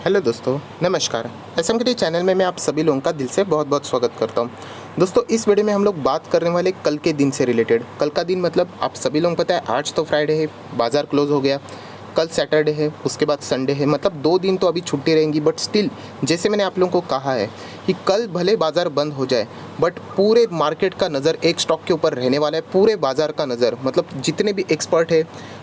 Hello दोस्तों, नमस्कार। SM channel में मैं आप सभी लोगों का दिल से बहुत बहुत स्वागत करता हूं। दोस्तों, इस वीडियो में हम लोग बात करने वाले कल के दिन से रिलेटेड। कल का दिन मतलब आप सभी लोगों को पता है, आज तो फ्राइडे है, बाज़ार क्लोज़ हो गया। कल सैटरडे है, उसके बाद संडे है, मतलब 2 दिन तो अभी छुट्टी रहेंगी। बट स्टिल जैसे मैंने आप लोगों को कहा है कि कल भले बाज़ार बंद हो जाए, बट पूरे मार्केट का नज़र एक स्टॉक के ऊपर रहने वाला है। पूरे बाज़ार का नज़र मतलब जितने भी एक्सपर्ट है,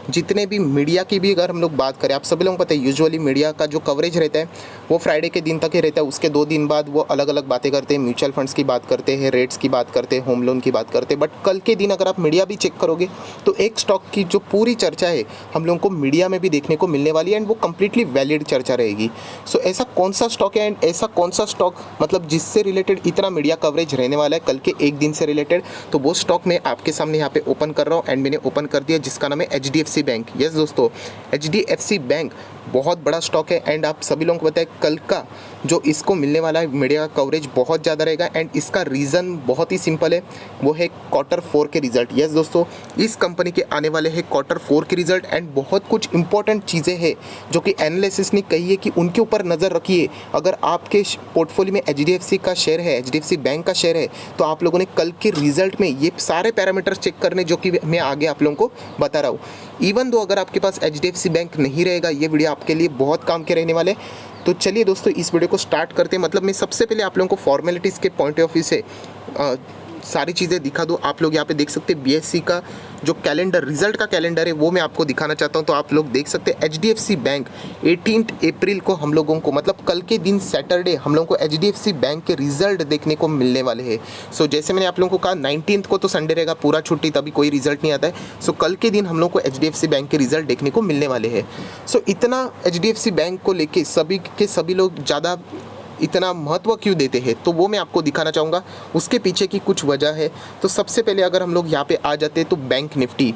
जितने भी मीडिया की भी अगर हम लोग बात करें, आप सभी लोगों को पता है यूजुअली मीडिया का जो कवरेज रहता है वो फ्राइडे के दिन तक ही रहता है। उसके 2 दिन बाद वो अलग अलग बातें करते हैं, म्यूचुअल फंड्स की बात करते हैं, रेट्स की बात करते हैं, होम लोन की बात करते हैं। बट कल के दिन अगर आप मीडिया भी चेक करोगे तो एक स्टॉक की जो पूरी चर्चा है हम लोगों को मीडिया में भी देखने को मिलने वाली है, एंड वो कंप्लीटली वैलिड चर्चा रहेगी। सो ऐसा कौन सा स्टॉक है एंड ऐसा कौन सा स्टॉक मतलब जिससे रिलेटेड इतना मीडिया कवरेज रहने वाला है कल के एक दिन से रिलेटेड, तो वो स्टॉक मैं आपके सामने यहाँ पे ओपन कर रहा हूँ। एंड मैंने ओपन कर दिया, जिसका नाम है HDFC बैंक। यस दोस्तों, HDFC बैंक बहुत बड़ा स्टॉक है एंड आप सभी लोगों को पता है कल का जो इसको मिलने वाला है मीडिया का कवरेज बहुत ज़्यादा रहेगा। एंड इसका रीज़न बहुत ही सिंपल है, वो है Q4 के रिजल्ट। यस दोस्तों, इस कंपनी के आने वाले हैं Q4 के रिजल्ट एंड बहुत कुछ इंपॉर्टेंट चीज़ें हैं जो कि एनालिसिस ने कही है कि उनके ऊपर नज़र रखिए। अगर आपके पोर्टफोलियो में HDFC का शेयर है, HDFC बैंक का शेयर है, तो आप लोगों ने कल के रिजल्ट में ये सारे पैरामीटर्स चेक करने जो कि मैं आगे आप लोगों को बता रहा हूँ। इवन दो अगर आपके पास HDFC बैंक नहीं रहेगा, ये वीडियो आपके लिए बहुत काम के रहने वाले। तो चलिए दोस्तों, इस वीडियो को स्टार्ट करते हैं। मतलब मैं सबसे पहले आप लोगों को फॉर्मेलिटीज़ के पॉइंट ऑफ व्यू से सारी चीज़ें दिखा दूँ। आप लोग यहाँ पे देख सकते हैं BSE का जो कैलेंडर, रिजल्ट का कैलेंडर है वो मैं आपको दिखाना चाहता हूँ। तो आप लोग देख सकते हैं HDFC बैंक 18 अप्रैल को हम लोगों को मतलब कल के दिन सैटरडे हम लोगों को HDFC बैंक के रिजल्ट देखने को मिलने वाले हैं। सो जैसे मैंने आप लोगों को कहा 19 को तो संडे रहेगा, पूरा छुट्टी, तभी कोई रिजल्ट नहीं आता है। सो कल के दिन हम लोग को HDFC बैंक के रिजल्ट देखने को मिलने वाले हैं। सो इतना HDFC बैंक को लेके सभी के सभी लोग ज़्यादा इतना महत्व क्यों देते हैं, तो वो मैं आपको दिखाना चाहूँगा। उसके पीछे की कुछ वजह है। तो सबसे पहले अगर हम लोग यहाँ पे आ जाते हैं तो बैंक निफ्टी।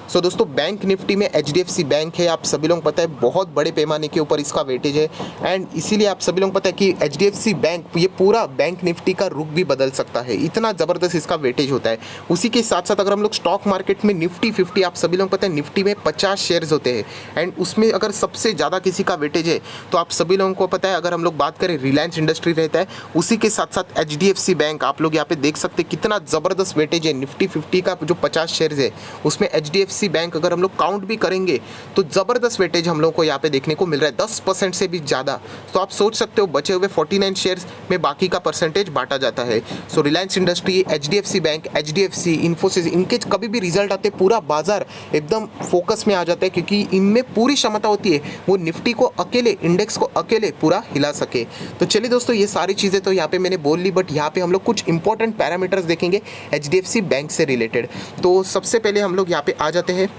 सो दोस्तों, बैंक निफ्टी में HDFC बैंक है, आप सभी लोगों को पता है बहुत बड़े पैमाने के ऊपर इसका वेटेज है। एंड इसीलिए आप सभी लोगों को पता है कि HDFC बैंक ये पूरा बैंक निफ्टी का रुख भी बदल सकता है, इतना ज़बरदस्त इसका वेटेज होता है। उसी के साथ साथ अगर हम लोग स्टॉक मार्केट में निफ्टी 50, आप सभी लोगों को पता है निफ्टी में 50 शेयर्स होते हैं एंड उसमें अगर सबसे ज़्यादा किसी का वेटेज है तो आप सभी लोगों को पता है, अगर हम लोग बात करें रिलायंस इंडस्ट्री रहता है, उसी के साथ साथ HDFC बैंक। आप लोग यहाँ पे देख सकते हैं कितना ज़बरदस्त वेटेज है निफ्टी 50 का, जो 50 शेयर्स है उसमें HDFC बैंक अगर हम लोग काउंट भी करेंगे तो ज़बरदस्त वेटेज हम लोग को यहाँ पे देखने को मिल रहा है, 10% से भी ज़्यादा। तो आप सोच सकते हो बचे हुए 49 शेयर्स में बाकी का परसेंटेज बांटा जाता है। So Reliance industry, HDFC bank, HDFC, Infosys, इनके कभी भी रिजल्ट आते पूरा बाजार एकदम फोकस में आ जाता है, क्योंकि इनमें पूरी क्षमता होती है वो निफ्टी को अकेले, इंडेक्स को अकेले पूरा हिला सके। तो चलिए दोस्तों, ये सारी चीज़ें तो यहाँ पे मैंने बोल ली, बट यहाँ पे हम लोग कुछ इंपॉर्टेंट पैरामीटर्स देखेंगे HDFC बैंक से रिलेटेड। तो सबसे पहले हम लोग यहाँ पे आ जाते हैं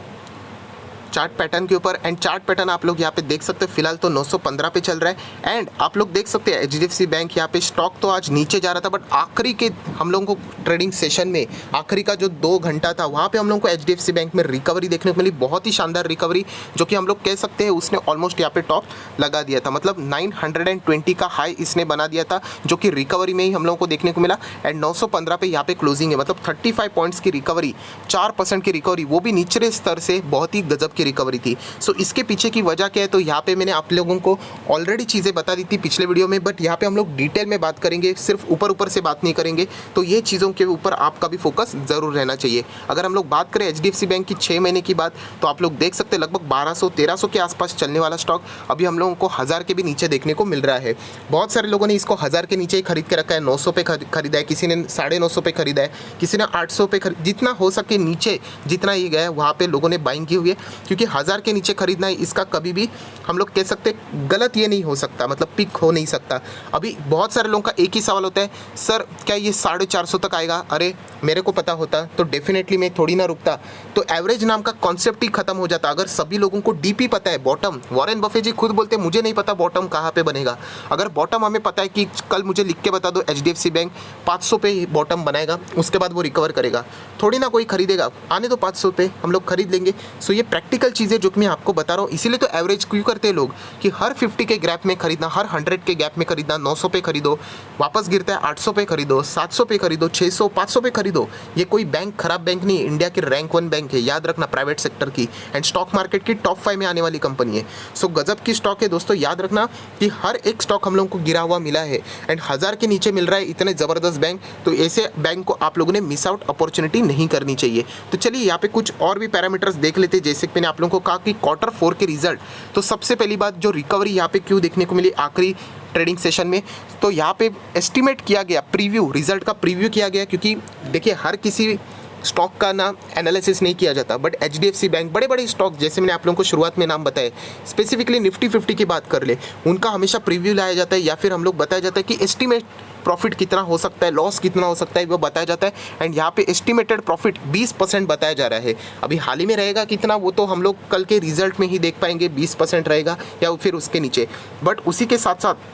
चार्ट पैटर्न के ऊपर। एंड चार्ट पैटर्न आप लोग यहाँ पे देख सकते हो, फिलहाल तो 915 पे चल रहा है। एंड आप लोग देख सकते हैं HDFC बैंक यहाँ पे स्टॉक तो आज नीचे जा रहा था, बट आखिरी के हम लोगों को ट्रेडिंग सेशन में आखिरी का जो 2 घंटा था वहाँ पे हम लोगों को HDFC बैंक में रिकवरी देखने को मिली, बहुत ही शानदार रिकवरी, जो कि हम लोग कह सकते हैं उसने ऑलमोस्ट यहाँ पे टॉप लगा दिया था। मतलब 920 का हाई इसने बना दिया था, जो कि रिकवरी में ही हम लोगों को देखने को मिला। एंड 915 पे यहाँ पे क्लोजिंग है, मतलब 35 पॉइंट्स की रिकवरी, 4% की रिकवरी, वो भी निचले स्तर से, बहुत ही गजब रिकवरी थी। सो इसके पीछे की वजह क्या है, तो यहाँ पे मैंने आप लोगों को ऑलरेडी चीज़ें बता दी थी पिछले वीडियो में, बट यहाँ पे हम लोग डिटेल में बात करेंगे, सिर्फ ऊपर ऊपर से बात नहीं करेंगे। तो ये चीज़ों के ऊपर आपका भी फोकस ज़रूर रहना चाहिए। अगर हम लोग बात करें HDFC बैंक की 6 महीने की बात, तो आप लोग देख सकते हैं लगभग 1200-1300 के आसपास चलने वाला स्टॉक अभी हम लोगों को 1000 के भी नीचे देखने को मिल रहा है। बहुत सारे लोगों ने इसको 1000 के नीचे ही खरीद के रखा है, 900 पे खरीदा है, किसी ने 950 पे खरीदा है, किसी ने 800 पे जितना हो सके नीचे जितना ही गया है वहाँ पे लोगों ने बाइंग की हुई है, क्योंकि 1000 के नीचे खरीदना है इसका कभी भी हम लोग कह सकते गलत ये नहीं हो सकता, मतलब पिक हो नहीं सकता। अभी बहुत सारे लोगों का एक ही सवाल होता है, सर क्या ये 450 तक आएगा? अरे मेरे को पता होता तो डेफिनेटली मैं थोड़ी ना रुकता। तो एवरेज नाम का कॉन्सेप्ट ही खत्म हो जाता। अगर सभी लोगों को डीपी पता है, बॉटम, वॉरेन बफेट जी खुद बोलते हैं मुझे नहीं पता बॉटम कहाँ पे बनेगा। अगर बॉटम हमें पता है कि कल मुझे लिख के बता दो HDFC बैंक 500 पे बॉटम बनाएगा, उसके बाद वो रिकवर करेगा, थोड़ी ना कोई खरीदेगा, आने तो 500 पे हम लोग खरीद लेंगे। सो ये प्रैक्टिकल प्रैक्टिकल चीज़ें जो कि मैं आपको बता रहा हूँ। इसीलिए तो एवरेज क्यों करते हैं लोग कि हर 50 के गैप में खरीदना, हर 100 के गैप में खरीदना, 900 पे खरीदो, वापस गिरता है 800 पे खरीदो, 700 पे खरीदो, 600 500 पे खरीदो। ये कोई बैंक खराब बैंक नहीं है, इंडिया की रैंक 1 बैंक है, याद रखना, प्राइवेट सेक्टर की, एंड स्टॉक मार्केट की टॉप 5 में आने वाली कंपनी है। सो गजब की स्टॉक है दोस्तों, याद रखना कि हर एक स्टॉक हम लोगों को गिरा हुआ मिला है एंड 1000 के नीचे मिल रहा है इतने ज़बरदस्त बैंक। तो ऐसे बैंक को आप लोगों ने मिस आउट अपॉर्चुनिटी नहीं करनी चाहिए। तो चलिए यहाँ पे कुछ और भी पैरामीटर्स देख लेते हैं। जैसे कि मैंने आप लोगों को कहा कि Q4 के रिजल्ट, तो सबसे पहली बात जो रिकवरी यहाँ पे क्यों देखने को मिली आखिरी ट्रेडिंग सेशन में, तो यहाँ पे एस्टिमेट किया गया, प्रीव्यू रिजल्ट का प्रीव्यू किया गया, क्योंकि देखिए हर किसी स्टॉक का ना एनालिसिस नहीं किया जाता, बट HDFC बैंक, बड़े बड़े स्टॉक जैसे मैंने आप लोगों को शुरुआत में नाम बताए, स्पेसिफिकली निफ्टी 50 की बात कर ले, उनका हमेशा प्रीव्यू लाया जाता है या फिर हम लोग बताया जाता है कि एस्टिमेट प्रॉफिट कितना हो सकता है, लॉस कितना हो सकता है, वो बताया जाता है। एंड यहाँ पे एस्टिमेटेड प्रॉफिट 20% बताया जा रहा है। अभी हाल ही में रहेगा कितना वो तो हम लोग कल के रिजल्ट में ही देख पाएंगे, 20% रहेगा या फिर उसके नीचे। बट उसी के साथ साथ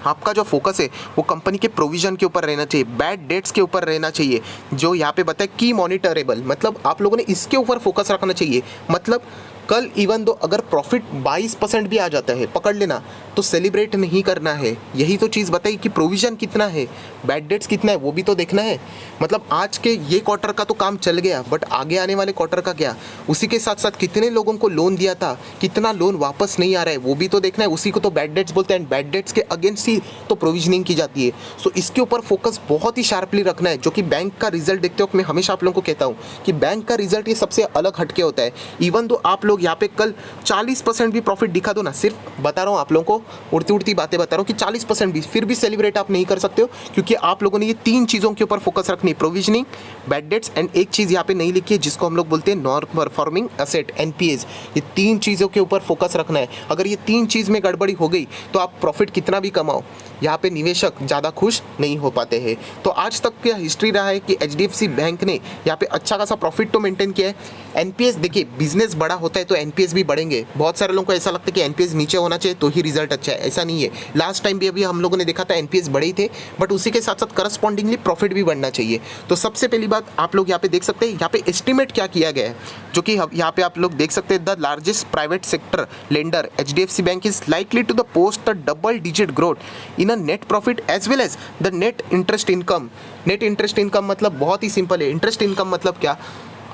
आपका जो फोकस है वो कंपनी के प्रोविजन के ऊपर रहना चाहिए, बैड डेट्स के ऊपर रहना चाहिए, जो यहाँ पे बताए की मॉनिटरेबल, मतलब आप लोगों ने इसके ऊपर फोकस रखना चाहिए। मतलब कल इवन दो अगर प्रॉफिट 22% भी आ जाता है, पकड़ लेना, तो सेलिब्रेट नहीं करना है। यही तो चीज़ बताई कि प्रोविज़न कितना है, बैड डेट्स कितना है, वो भी तो देखना है। मतलब आज के ये क्वार्टर का तो काम चल गया, बट आगे आने वाले क्वार्टर का क्या, उसी के साथ साथ कितने लोगों को लोन दिया था, कितना लोन वापस नहीं आ रहा है, वो भी तो देखना है। उसी को तो बैड डेट्स बोलते हैं, बैड डेट्स के अगेंस्ट ही तो प्रोविजनिंग की जाती है। सो इसके ऊपर फोकस बहुत ही शार्पली रखना है, जो कि बैंक का रिजल्ट देखते वक्त मैं हमेशा आप लोगों को कहता हूँ कि बैंक का रिजल्ट ये सबसे अलग हटके होता है। इवन दो आप लोग यहाँ पे कल 40% भी प्रॉफिट दिखा दो ना, सिर्फ बता रहा हूँ आप लोगों को, उड़ती उड़ती बातें बता रहा हूँ कि 40% भी, फिर भी सेलिब्रेट आप नहीं कर सकते हो, क्योंकि आप लोगों ने ये 3 चीज़ों के ऊपर फोकस रखनी है, प्रोविजनिंग, बैड डेट्स एंड एक चीज़ यहाँ पे नहीं लिखी है जिसको हम लोग बोलते हैं नॉन परफॉर्मिंग एसेट, NPAs। ये 3 चीज़ों के ऊपर फोकस रखना है। अगर ये 3 चीज़ में गड़बड़ी हो गई तो आप प्रॉफिट कितना भी कमाओ, यहाँ पे निवेशक ज़्यादा खुश नहीं हो पाते हैं। तो आज तक क्या हिस्ट्री रहा है कि HDFC बैंक ने यहाँ पे अच्छा खासा प्रॉफिट तो मेंटेन किया है। NPS देखिए, बिजनेस बड़ा होता है तो NPS भी बढ़ेंगे। बहुत सारे लोगों को ऐसा लगता है कि NPS नीचे होना चाहिए तो ही रिजल्ट अच्छा है, ऐसा नहीं है। लास्ट टाइम भी अभी हम लोगों ने देखा था NPS बड़े ही थे, बट उसी के साथ साथ करस्पॉन्डिंगली प्रॉफिट भी बढ़ना चाहिए। तो सबसे पहली बात आप लोग यहाँ पे देख सकते हैं, यहाँ पे एस्टिमेट क्या किया गया है, जो कि यहाँ पे आप लोग देख सकते हैं, the largest private sector lender HDFC bank is likely to the post the double digit growth in a net profit as well as the net interest income. Net interest income मतलब बहुत ही सिंपल है। Interest income मतलब क्या,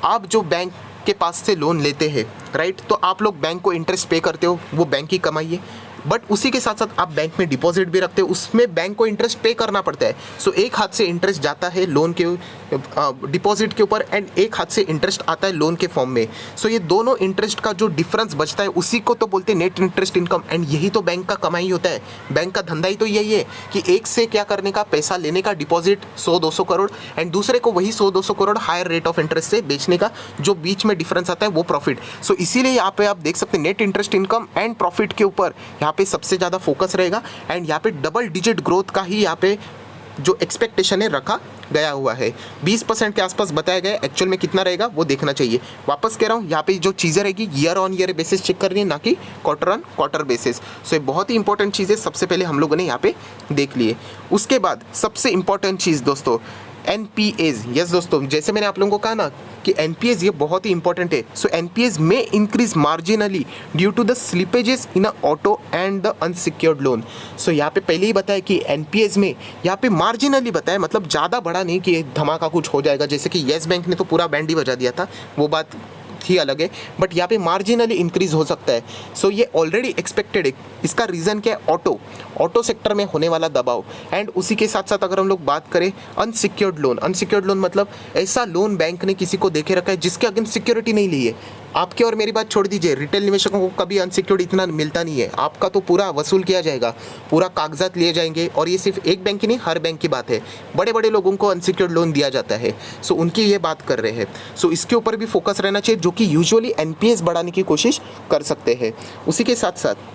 आप जो bank के पास से लोन लेते हैं, राइट, तो आप लोग बैंक को इंटरेस्ट पे करते हो, वो बैंक की कमाई है। बट उसी के साथ साथ आप बैंक में डिपॉजिट भी रखते हो, उसमें बैंक को इंटरेस्ट पे करना पड़ता है। सो एक हाथ से इंटरेस्ट जाता है लोन के डिपॉजिट के ऊपर एंड एक हाथ से इंटरेस्ट आता है लोन के फॉर्म में। सो ये दोनों इंटरेस्ट का जो डिफरेंस बचता है उसी को तो बोलते हैं नेट इंटरेस्ट इनकम। एंड यही तो बैंक का कमाई होता है, बैंक का धंधा ही तो यही है कि एक से क्या करने का, पैसा लेने का, डिपॉजिट 100-200 करोड़, एंड दूसरे को वही 100-200 crore higher rate of interest से बेचने का, जो बीच में डिफरेंस आता है वो प्रॉफिट। सो इसीलिए यहाँ पे आप देख सकते हैं net interest income and profit के ऊपर यहाँ पे सबसे ज़्यादा फोकस रहेगा। एंड यहाँ पे डबल डिजिट ग्रोथ का ही यहाँ पे जो एक्सपेक्टेशन है रखा गया हुआ है। 20% के आसपास बताया गया है, एक्चुअल में कितना रहेगा वो देखना चाहिए। वापस कह रहा हूँ, यहाँ पे जो चीज़ें रहेगी year on year basis check करनी है, ना कि quarter on quarter basis. So ये बहुत ही इंपॉर्टेंट चीज़ है, सबसे पहले हम लोगों ने यहाँ पे देख लिए। उसके बाद सबसे इंपॉर्टेंट चीज़ दोस्तों, NPAs। यस दोस्तों, जैसे मैंने आप लोगों को कहा ना कि NPAs ये बहुत ही इंपॉर्टेंट है। सो NPAs में increase marginally due to the slippages in a auto and the unsecured loan. So यहाँ पे पहले ही बताया कि NPAs में यहाँ पे मार्जिनली बताया, मतलब ज़्यादा बड़ा नहीं कि धमाका कुछ हो जाएगा, जैसे कि येस बैंक ने तो पूरा बैंड ही बजा दिया था, वो बात ही अलग है। बट यहाँ पे मार्जिनली इंक्रीज हो सकता है। सो ये ऑलरेडी एक्सपेक्टेड है। इसका रीज़न क्या है, ऑटो सेक्टर में होने वाला दबाव। एंड उसी के साथ साथ अगर हम लोग बात करें अनसिक्योर्ड लोन मतलब ऐसा लोन बैंक ने किसी को देखे रखा है जिसके अगेंस्ट सिक्योरिटी नहीं ली है। आपके और मेरी बात छोड़ दीजिए, रिटेल निवेशकों को कभी अनसिक्योर्ड इतना मिलता नहीं है, आपका तो पूरा वसूल किया जाएगा, पूरा कागजात लिए जाएंगे। और ये सिर्फ एक बैंक की नहीं, हर बैंक की बात है। बड़े बड़े लोगों को अनसिक्योर्ड लोन दिया जाता है। सो उनकी ये बात कर रहे हैं। सो इसके ऊपर भी फोकस रहना चाहिए, जो कि यूजुअली NPAs बढ़ाने की कोशिश कर सकते हैं। उसी के साथ साथ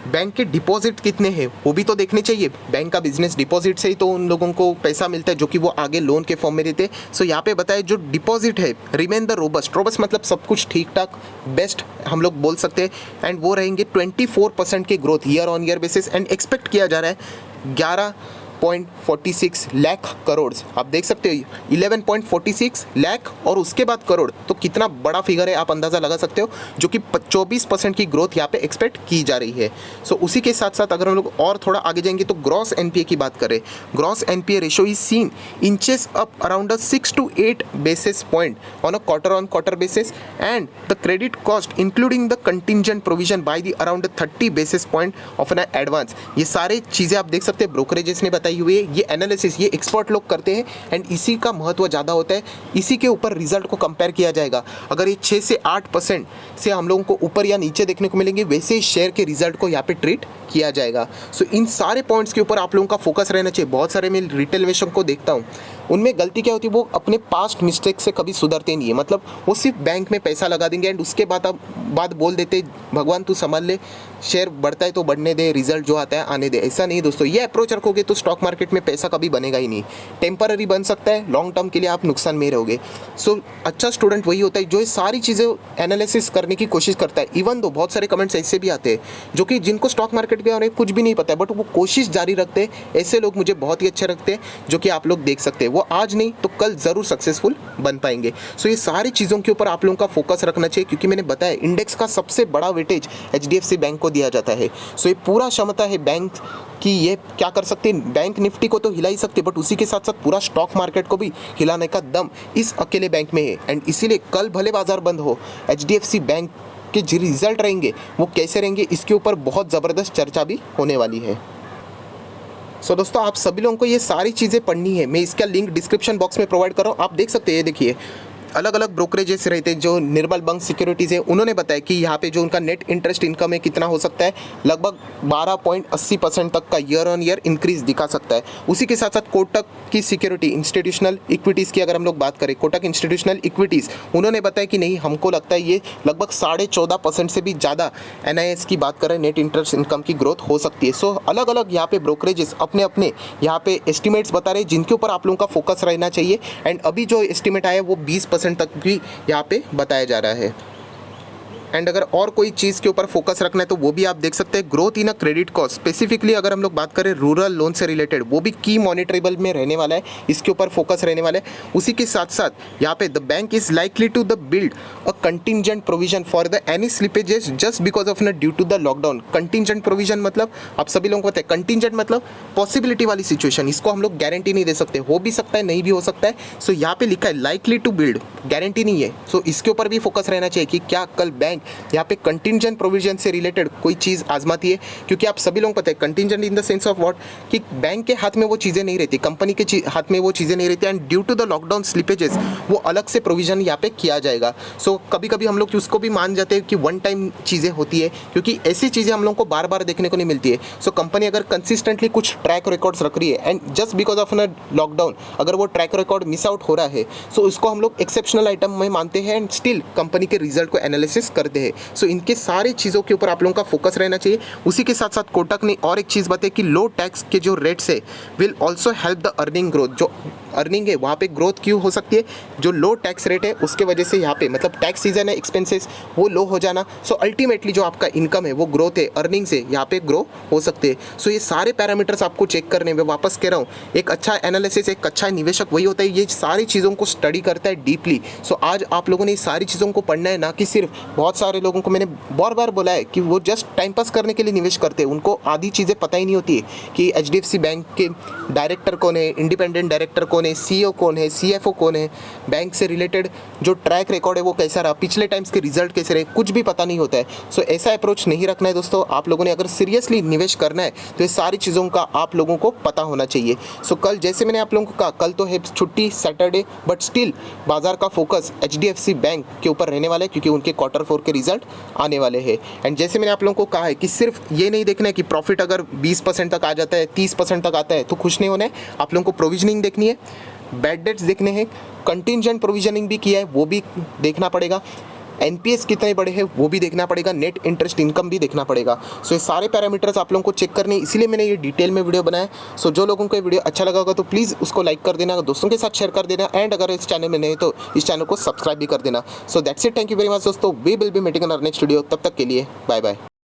बैंक के डिपॉजिट कितने हैं वो भी तो देखने चाहिए। बैंक का बिजनेस डिपॉजिट से ही तो उन लोगों को पैसा मिलता है जो कि वो आगे लोन के फॉर्म में देते हैं। सो यहाँ पे बताए जो डिपॉजिट है रिमेन द रोबस्ट मतलब सब कुछ ठीक ठाक, बेस्ट हम लोग बोल सकते हैं। एंड वो रहेंगे 24% के growth year on year basis. And expect किया जा रहा है 11.46 लाख करोड़। आप देख सकते हो 11.46 लाख और उसके बाद करोड़, तो कितना बड़ा फिगर है आप अंदाज़ा लगा सकते हो, जो कि 24% की ग्रोथ यहाँ पे एक्सपेक्ट की जा रही है। सो उसी के साथ साथ अगर हम लोग और थोड़ा आगे जाएंगे तो ग्रॉस एनपीए की बात करें, gross NPA ratio is seen inches up around 6 to 8 basis point on a quarter basis, and the credit cost including the contingent provision by the around 30 basis point of an advance। ये सारे चीज़ें आप देख सकते हैं brokerages ने बताई हुई है, ये एनालिसिस ये एक्सपर्ट लोग करते हैं एंड इसी का महत्व ज़्यादा होता है, इसी के ऊपर रिजल्ट को कंपेयर किया जाएगा। अगर ये 6 से 8% से हम लोगों को ऊपर या नीचे देखने को मिलेंगे, वैसे ही शेयर के रिजल्ट को यहाँ पे ट्रीट किया जाएगा। सो इन सारे पॉइंट्स के ऊपर आप लोगों का फोकस रहना चाहिए। बहुत सारे मैं रिटेल इन्वेस्टर को देखता हूँ, उनमें गलती क्या होती है, वो अपने पास्ट मिस्टेक से कभी सुधरते नहीं है। मतलब वो सिर्फ बैंक में पैसा लगा देंगे एंड उसके बाद बोल देते भगवान तू संभाल ले, शेयर बढ़ता है तो बढ़ने दे, रिजल्ट जो आता है आने दे। ऐसा नहीं दोस्तों, ये अप्रोच रखोगे तो स्टॉक मार्केट में पैसा कभी बनेगा ही नहीं। टेम्पररी बन सकता है, लॉन्ग टर्म के लिए आप नुकसान में रहोगे। सो अच्छा स्टूडेंट वही होता है जो ये सारी चीज़ें एनालिसिस करने की कोशिश करता है। इवन दो बहुत सारे कमेंट्स ऐसे भी आते हैं जो कि जिनको स्टॉक मार्केट के बारे में कुछ भी नहीं पता है, बट वो कोशिश जारी रखते हैं। ऐसे लोग मुझे बहुत ही अच्छे लगते हैं, जो कि आप लोग देख सकते हैं। वो आज नहीं तो कल ज़रूर सक्सेसफुल बन पाएंगे। सो ये सारी चीज़ों के ऊपर आप लोगों का फोकस रखना चाहिए, क्योंकि मैंने बताया इंडेक्स का सबसे बड़ा वेटेज एचडीएफसी बैंक को दिया जाता है। सो ये पूरा क्षमता है बैंक कि ये क्या कर सकते हैं, बैंक निफ्टी को तो हिला ही सकते, बट उसी के साथ साथ पूरा स्टॉक मार्केट को भी हिलाने का दम इस अकेले बैंक में है। एंड इसीलिए कल भले बाजार बंद हो, एचडीएफसी बैंक के जो रिजल्ट रहेंगे वो कैसे रहेंगे, इसके ऊपर बहुत ज़बरदस्त चर्चा भी होने वाली है। सो दोस्तों, आप सभी लोगों को ये सारी चीज़ें पढ़नी है। मैं इसका लिंक डिस्क्रिप्शन बॉक्स में प्रोवाइड कर रहा हूँ, आप देख सकते हैं। ये देखिए अलग अलग ब्रोकरेजेस रहते हैं, जो निर्मल बैंक सिक्योरिटीज़ है, उन्होंने बताया कि यहाँ पे जो उनका नेट इंटरेस्ट इनकम है कितना हो सकता है, लगभग 12.80% तक का ईयर ऑन ईयर इंक्रीज दिखा सकता है। उसी के साथ साथ कोटक की सिक्योरिटी इंस्टीट्यूशनल इक्विटीज़ की अगर हम लोग बात करें, कोटक इंस्टीट्यूशनल इक्विटीज़, उन्होंने बताया कि नहीं, हमको लगता है ये लगभग 14.5% से भी ज़्यादा एनआईएस की बात करें, नेट इंटरेस्ट इनकम की ग्रोथ हो सकती है। सो अलग अलग यहाँ पे ब्रोकरेजेस अपने अपने यहाँ पे एस्टिमेट्स बता रहे हैं, जिनके ऊपर आप लोगों का फोकस रहना चाहिए। एंड अभी जो एस्टिमेट आया वो 20% तक भी यहाँ पे बताया जा रहा है। एंड अगर और कोई चीज़ के ऊपर फोकस रखना है तो वो भी आप देख सकते हैं, growth in a credit cost. Specifically अगर हम लोग बात करें रूरल लोन से रिलेटेड, वो भी की मॉनिटरेबल में रहने वाला है, इसके ऊपर फोकस रहने वाला है। उसी के साथ साथ यहाँ पे the bank is likely to the build a contingent provision for the any slippages just because of न due to the lockdown. Contingent provision मतलब आप सभी लोगों को पता है, कंटिजेंट मतलब पॉसिबिलिटी वाली सिचुएशन, इसको हम लोग गारंटी नहीं दे सकते, हो भी सकता है नहीं भी हो सकता है। सो यहाँ पे लिखा है लाइकली टू बिल्ड, गारंटी नहीं है। सो इसके ऊपर भी फोकस रहना चाहिए कि क्या कल बैंक यहाँ पे कंटिजेंट प्रोविजन से रिलेटेड कोई चीज़ आजमाती है, क्योंकि आप सभी लोगों को पता है contingent in the sense of what, कि बैंक के हाथ में वो चीज़ें नहीं रहती, कंपनी के हाथ में वो चीज़ें नहीं रहती, and due to the lockdown slippages वो अलग से प्रोविजन यहाँ पे किया जाएगा। सो कभी कभी हम लोग उसको भी मान जाते हैं कि वन टाइम चीज़ें होती है, क्योंकि ऐसी चीज़ें हम लोग को बार बार देखने को नहीं मिलती है। सो कंपनी अगर कंसिस्टेंटली कुछ ट्रैक रिकॉर्ड्स रख रही है एंड जस्ट बिकॉज ऑफ न लॉकडाउन अगर वो ट्रैक रिकॉर्ड मिस आउट हो रहा है, सो उसको हम लोग एक्सेप्शनल आइटम में मानते हैं एंड स्टिल कंपनी के रिजल्ट को एनालिसिस करते हैं। सो इनके सारे चीज़ों के ऊपर आप लोगों का फोकस रहना चाहिए। उसी के साथ साथ कोटक ने और एक चीज़ बताई कि लो टैक्स के जो रेट्स है will also help the earning growth. जो अर्निंग है वहाँ पे ग्रोथ क्यों हो सकती है, जो लो टैक्स रेट है उसके वजह से यहाँ पे मतलब टैक्स सीजन है, एक्सपेंसेस वो लो हो जाना। सो अल्टीमेटली जो आपका इनकम है वो ग्रोथ है, अर्निंग से यहाँ पे ग्रो हो सकते हैं। सो ये सारे पैरामीटर्स आपको चेक करने में, वापस कह रहा हूँ, एक अच्छा एनालिसिस, एक अच्छा निवेशक वही होता है ये सारी चीज़ों को स्टडी करता है डीपली। सो आज आप लोगों ने सारी चीज़ों को पढ़ना है, ना कि सिर्फ बहुत सारे लोगों को मैंने बार बार बोला है कि वो जस्ट टाइम पास करने के लिए निवेश करते हैं, उनको आधी चीज़ें पता ही नहीं होती है कि एचडीएफसी बैंक के डायरेक्टर कौन है, इंडिपेंडेंट डायरेक्टर कौन है, सीईओ कौन है, सीएफओ कौन है, बैंक से रिलेटेड जो ट्रैक रिकॉर्ड है वो कैसा रहा, पिछले टाइम्स के रिजल्ट कैसे रहे, कुछ भी पता नहीं होता है। सो ऐसा अप्रोच नहीं रखना है दोस्तों। आप लोगों ने अगर सीरियसली निवेश करना है तो ये सारी चीज़ों का आप लोगों को पता होना चाहिए। सो कल जैसे मैंने आप लोगों को कहा, कल तो है छुट्टी सैटरडे, बट स्टिल बाजार का फोकस एचडीएफसी बैंक के ऊपर रहने वाला है, क्योंकि उनके Q4 के रिजल्ट आने वाले हैं। एंड जैसे मैंने आप लोगों को कहा है कि सिर्फ ये नहीं देखना है कि प्रॉफिट अगर 20% तक आ जाता है, 30% तक आता है तो खुश नहीं होना है, आप लोगों को प्रोविजनिंग देखनी है, बैड डेट्स देखने हैं, कंटिजेंट प्रोविजनिंग भी किया है वो भी देखना पड़ेगा, एनपीएस कितने बड़े हैं वो भी देखना पड़ेगा, नेट इंटरेस्ट इनकम भी देखना पड़ेगा। सो ये सारे पैरामीटर्स आप लोगों को चेक करने, इसीलिए मैंने ये डिटेल में वीडियो बनाया। सो जो लोगों को ये वीडियो अच्छा लगा होगा तो प्लीज़ उसको लाइक कर देना, दोस्तों के साथ शेयर कर देना, एंड अगर इस चैनल में नहीं तो इस चैनल को सब्सक्राइब भी कर देना। So that's it, thank you very much दोस्तों, we will be meeting in our next video. तब तक के लिए बाय बाय।